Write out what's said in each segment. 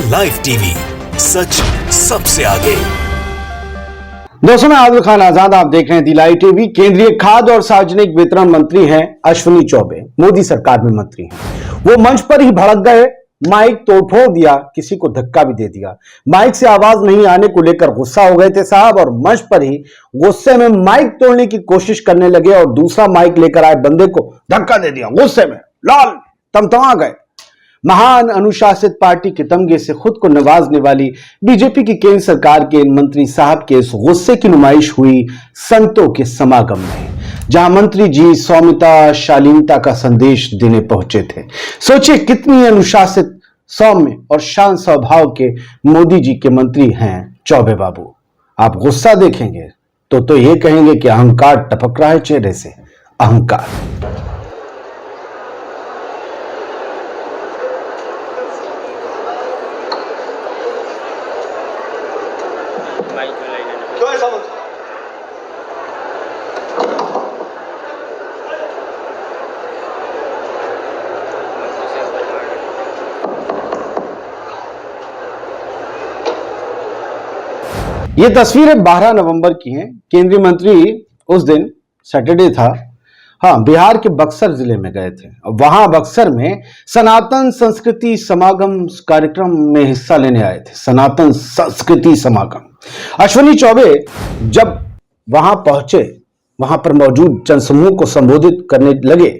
Live TV, सच सबसे आगे। दोस्तों, मैं आदिल खान आजाद, आप देख रहे हैं दी लाइव टीवी। केंद्रीय खाद्य और सार्वजनिक वितरण मंत्री हैं अश्विनी चौबे, मोदी सरकार में मंत्री हैं। वो मंच पर ही भड़क गए, माइक तोड़फोड़ दिया, किसी को धक्का भी दे दिया। माइक से आवाज नहीं आने को लेकर गुस्सा हो गए थे साहब, और मंच पर ही गुस्से में माइक तोड़ने की कोशिश करने लगे और दूसरा माइक लेकर आए बंदे को धक्का दे दिया। गुस्से में लाल तमतमा गए। महान अनुशासित पार्टी के तमगे से खुद को नवाजने वाली बीजेपी की केंद्र सरकार के मंत्री साहब के इस गुस्से की नुमाइश हुई संतों के समागम में, जहां मंत्री जी सौम्यता शालीनता का संदेश देने पहुंचे थे। सोचिए कितनी अनुशासित, सौम्य और शांत स्वभाव के मोदी जी के मंत्री हैं चौबे बाबू। आप गुस्सा देखेंगे तो ये कहेंगे कि अहंकार टपक रहा है चेहरे से। अहंकार। क्यों ऐसा बोलते? ये तस्वीरें 12 नवंबर की हैं। केंद्रीय मंत्री उस दिन सैटरडे था, हाँ, बिहार के बक्सर जिले में गए थे। वहां बक्सर में सनातन संस्कृति समागम कार्यक्रम में हिस्सा लेने आए थे। सनातन संस्कृति समागम। अश्विनी चौबे जब वहां पहुंचे, वहां पर मौजूद जनसमूह को संबोधित करने लगे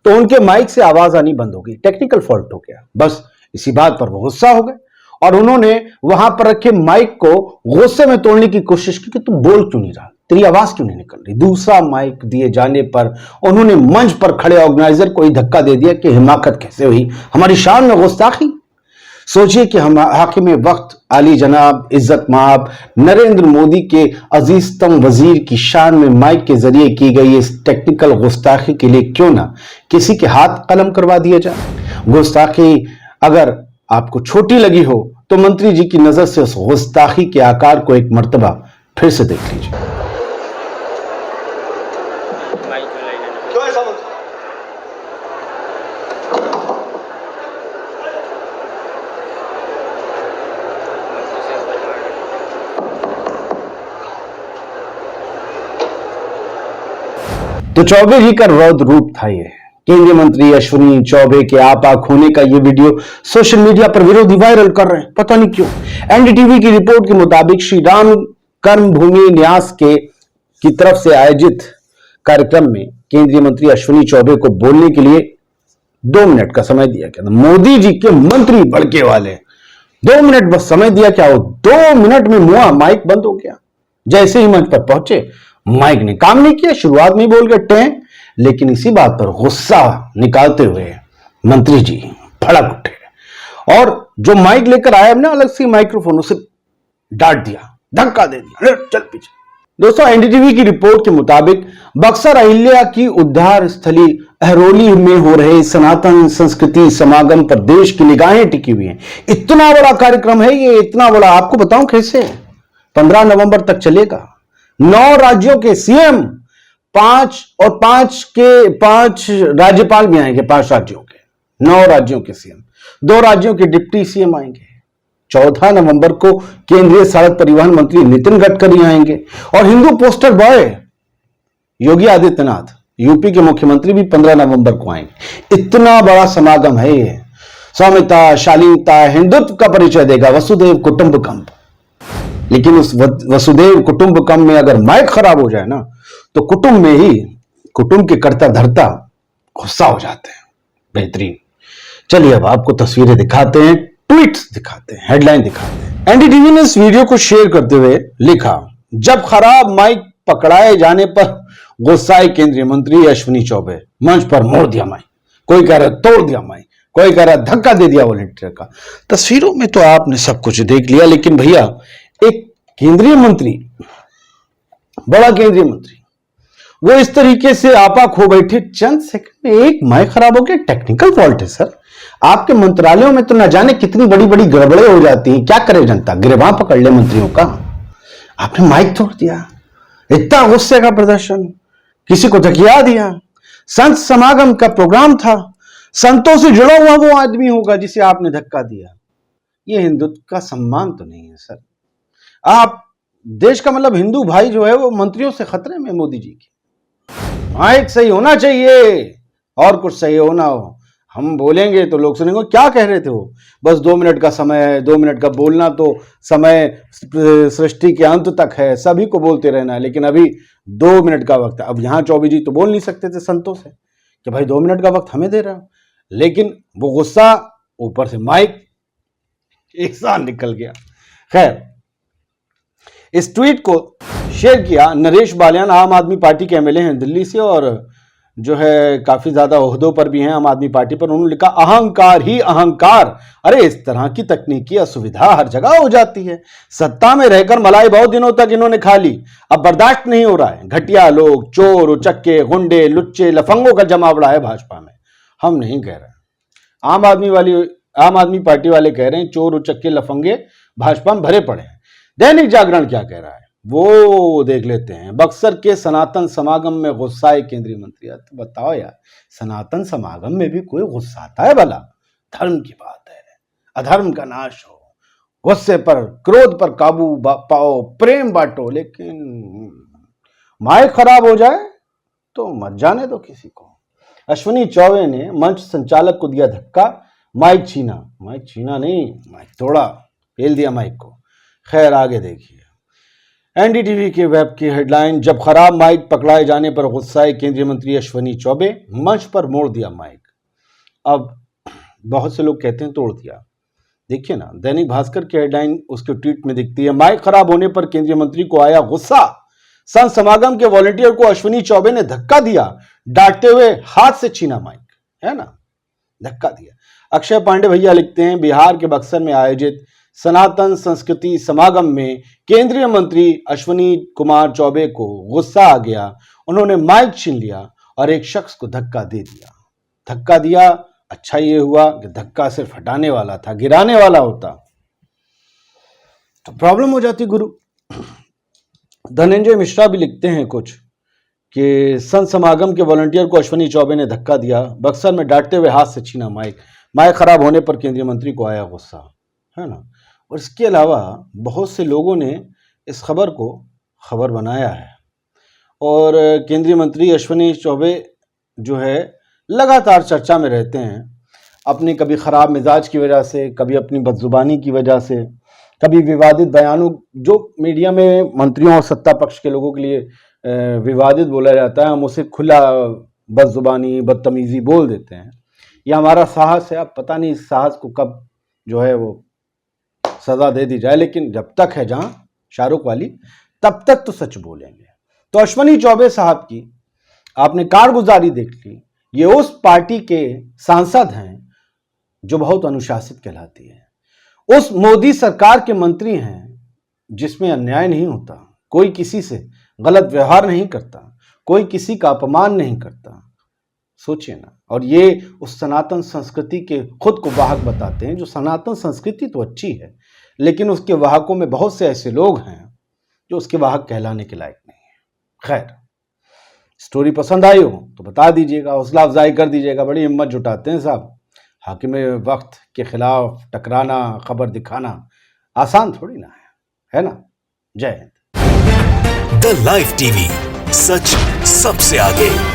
तो उनके माइक से आवाज आनी बंद हो गई। टेक्निकल फॉल्ट हो गया। बस इसी बात पर वो गुस्सा हो गए और उन्होंने वहां पर रखे माइक को गुस्से में तोड़ने की कोशिश की कि तू बोल क्यों नहीं रहा, तेरी आवाज क्यों नहीं निकल रही। दूसरा माइक दिए जाने पर उन्होंने मंच पर खड़े ऑर्गेनाइजर को ही धक्का दे दिया कि हिमाकत कैसे हुई, हमारी शान में गुस्ताखी। सोचिए कि हम हाकिम वक्त आली जनाब इज्जत माब नरेंद्र मोदी के अजीजतम वजीर की शान में माइक के जरिए की गई इस टेक्निकल गुस्ताखी के लिए क्यों ना किसी के हाथ कलम करवा दिया जाए। गुस्ताखी अगर आपको छोटी लगी हो तो मंत्री जी की नजर से उस गुस्ताखी के आकार को एक मर्तबा फिर से देख लीजिए। क्यों ऐसा बोलते? तो चौबे जी का रौद्र रूप था ये। केंद्रीय मंत्री अश्विनी चौबे के आपाक होने का ये वीडियो सोशल मीडिया पर विरोधी वायरल कर रहे हैं, पता नहीं क्यों। एनडीटीवी की रिपोर्ट के मुताबिक श्री राम कर्मभूमि न्यास की तरफ से आयोजित कार्यक्रम में केंद्रीय मंत्री अश्विनी चौबे को बोलने के लिए 2 मिनट का समय दिया गया। मोदी जी के मंत्री भड़के वाले 2 मिनट बस समय दिया, क्या हो 2 मिनट में मुआ माइक बंद हो गया। जैसे ही मंच पर पहुंचे माइक ने काम नहीं किया, शुरुआत में ही बोल गए टें, लेकिन इसी बात पर गुस्सा निकालते हुए मंत्री जी भड़क उठे और जो माइक लेकर आया ना अलग से माइक्रोफोन, उसे डांट दिया, धक्का दे दिया, चल पीछे। दोस्तों, एनडीटीवी की रिपोर्ट के मुताबिक बक्सर अहिल्या की उद्धार स्थली अहरोली में हो रहे सनातन संस्कृति समागम पर देश की निगाहें टिकी हुई हैं। इतना बड़ा कार्यक्रम है ये, इतना बड़ा। आपको बताऊं कैसे, 15 नवंबर तक चलेगा। 9 राज्यों के सीएम, 5 राज्यपाल भी आएंगे। 5 राज्यों के, 9 राज्यों के सीएम, 2 राज्यों के डिप्टी सीएम आएंगे। 14 नवंबर को केंद्रीय सड़क परिवहन मंत्री नितिन गडकरी आएंगे और Hindu poster boy Yogi Adityanath, UP के मुख्यमंत्री, भी 15 नवंबर को आएंगे। इतना बड़ा समागम है ये। सौम्यता, शालीनता, हिंदुत्व का परिचय देगा, वसुदेव कुटुंबकम। लेकिन उस वसुदेव कुटुंबकम में अगर माइक खराब हो जाए ना तो कुटुंब में ही कुटुंब के कर्ता धर्ता गुस्सा हो जाते हैं। बेहतरीन। चलिए अब आपको तस्वीरें दिखाते हैं, ट्वीट्स दिखाते हैं, हेडलाइन दिखाते हैं। एनडीटीवी ने इस वीडियो को शेयर करते हुए लिखा, जब खराब माइक पकड़ाए जाने पर गुस्साए केंद्रीय मंत्री अश्विनी चौबे, मंच पर मोड़ दिया माइक। कोई कह रहा तोड़ दिया माइक, कोई कह रहा धक्का दे दिया वॉलंटियर का। तस्वीरों में तो आपने सब कुछ देख लिया, लेकिन भैया एक केंद्रीय मंत्री, बड़ा केंद्रीय मंत्री, वो इस तरीके से आपा खो बैठे चंद सेकंड में। एक माइक खराब हो गया, टेक्निकल फॉल्ट है सर। आपके मंत्रालयों में तो न जाने कितनी बड़ी बड़ी गड़बड़े हो जाती हैं। क्या करे जनता, गिरबां पकड़ ले मंत्रियों का। आपने माइक तोड़ दिया, इतना गुस्से का प्रदर्शन, किसी को धकिया दिया। संत समागम का प्रोग्राम था, संतों से जुड़ा हुआ वो आदमी होगा जिसे आपने धक्का दिया। ये हिंदुत्व का सम्मान तो नहीं है सर। आप देश का मतलब हिंदू भाई जो है वो मंत्रियों से खतरे में मोदी जी की। माइक सही होना चाहिए और कुछ सही हो ना हो, हम बोलेंगे तो लोग सुनेंगे क्या कह रहे थे वो, बस 2 मिनट का समय है, 2 मिनट का बोलना तो समय सृष्टि के अंत तक है, सभी को बोलते रहना है, लेकिन अभी 2 मिनट का वक्त है। अब यहाँ चौबे जी तो बोल नहीं सकते थे संतों से कि भाई 2 मिनट का वक्त हमें दे रहा हो, लेकिन वो गुस्सा ऊपर से माइक एक साथ निकल गया। खैर, इस ट्वीट को शेयर किया नरेश बालियान, आम आदमी पार्टी के एमएलए हैं दिल्ली से और जो है काफी ज्यादा ओहदों पर भी हैं आम आदमी पार्टी पर। उन्होंने लिखा अहंकार ही अहंकार, अरे इस तरह की तकनीकी असुविधा हर जगह हो जाती है। सत्ता में रहकर मलाई बहुत दिनों तक इन्होंने खा ली, अब बर्दाश्त नहीं हो रहा है। घटिया लोग, चोर उचक्के, गुंडे, लुच्चे, लफंगों का जमावड़ा है भाजपा में। हम नहीं कह रहे, आम आदमी पार्टी वाले कह रहे हैं चोर उचक्के लफंगे भाजपा में भरे पड़े हैं। दैनिक जागरण क्या कह रहा है वो देख लेते हैं। बक्सर के सनातन समागम में गुस्साए केंद्रीय मंत्री। तो बताओ यार, सनातन समागम में भी कोई गुस्सा आता है भला? धर्म की बात है, अधर्म का नाश हो, गुस्से पर क्रोध पर काबू पाओ, प्रेम बांटो, लेकिन माइक खराब हो जाए तो मत जाने दो किसी को। अश्विनी चौबे ने मंच संचालक को दिया धक्का, माइक छीना नहीं, माइक तोड़ा, फेल दिया माइक को। खैर आगे देखिए, एनडीटीवी के वेब की हेडलाइन, जब खराब माइक पकड़ाए जाने पर गुस्साए केंद्रीय मंत्री अश्विनी चौबे, मंच पर मोड़ दिया माइक। अब बहुत से लोग कहते हैं तोड़ दिया, देखिए ना, दैनिक भास्कर की हेडलाइन उसके ट्वीट में दिखती है, माइक खराब होने पर केंद्रीय मंत्री को आया गुस्सा, संत समागम के वॉलंटियर को अश्विनी चौबे ने धक्का दिया, डांटते हुए हाथ से छीना माइक, है ना, धक्का दिया। अक्षय पांडे भैया लिखते हैं, बिहार के बक्सर में आयोजित सनातन संस्कृति समागम में केंद्रीय मंत्री अश्विनी कुमार चौबे को गुस्सा आ गया, उन्होंने माइक छीन लिया और एक शख्स को धक्का दे दिया। धक्का दिया, अच्छा ये हुआ कि धक्का सिर्फ हटाने वाला था, गिराने वाला होता तो प्रॉब्लम हो जाती गुरु। धनंजय मिश्रा भी लिखते हैं कुछ कि संत समागम के वॉलंटियर को अश्विनी चौबे ने धक्का दिया, बक्सर में डांटते हुए हाथ से छीना माइक, माइक खराब होने पर केंद्रीय मंत्री को आया गुस्सा, है ना। और इसके अलावा बहुत से लोगों ने इस खबर को खबर बनाया है और केंद्रीय मंत्री अश्विनी चौबे जो है लगातार चर्चा में रहते हैं, अपनी कभी खराब मिजाज की वजह से, कभी अपनी बदजुबानी की वजह से, कभी विवादित बयानों, जो मीडिया में मंत्रियों और सत्ता पक्ष के लोगों के लिए विवादित बोला जाता है, हम उसे खुला बदजुबानी बदतमीजी बोल देते हैं। यह हमारा साहस है, अब पता नहीं इस साहस को कब जो है वो सजा दे दी जाए, लेकिन जब तक है जहां शाहरुख वाली, तब तक तो सच बोलेंगे। तो अश्विनी चौबे साहब की आपने कारगुजारी देख ली, ये उस पार्टी के सांसद हैं जो बहुत अनुशासित कहलाती है, उस मोदी सरकार के मंत्री हैं जिसमें अन्याय नहीं होता, कोई किसी से गलत व्यवहार नहीं करता, कोई किसी का अपमान नहीं करता। सोचिए ना, और ये उस सनातन संस्कृति के खुद को वाहक बताते हैं, जो सनातन संस्कृति तो अच्छी है लेकिन उसके वाहकों में बहुत से ऐसे लोग हैं जो उसके वाहक कहलाने के लायक नहीं है। खैर, स्टोरी पसंद आई हो तो बता दीजिएगा, हौसला अफजाई कर दीजिएगा। बड़ी हिम्मत जुटाते हैं साहब, हाकिम वक्त के खिलाफ टकराना, खबर दिखाना आसान थोड़ी ना है ना। जय हिंद। द लाइव टीवी, सच सबसे आगे।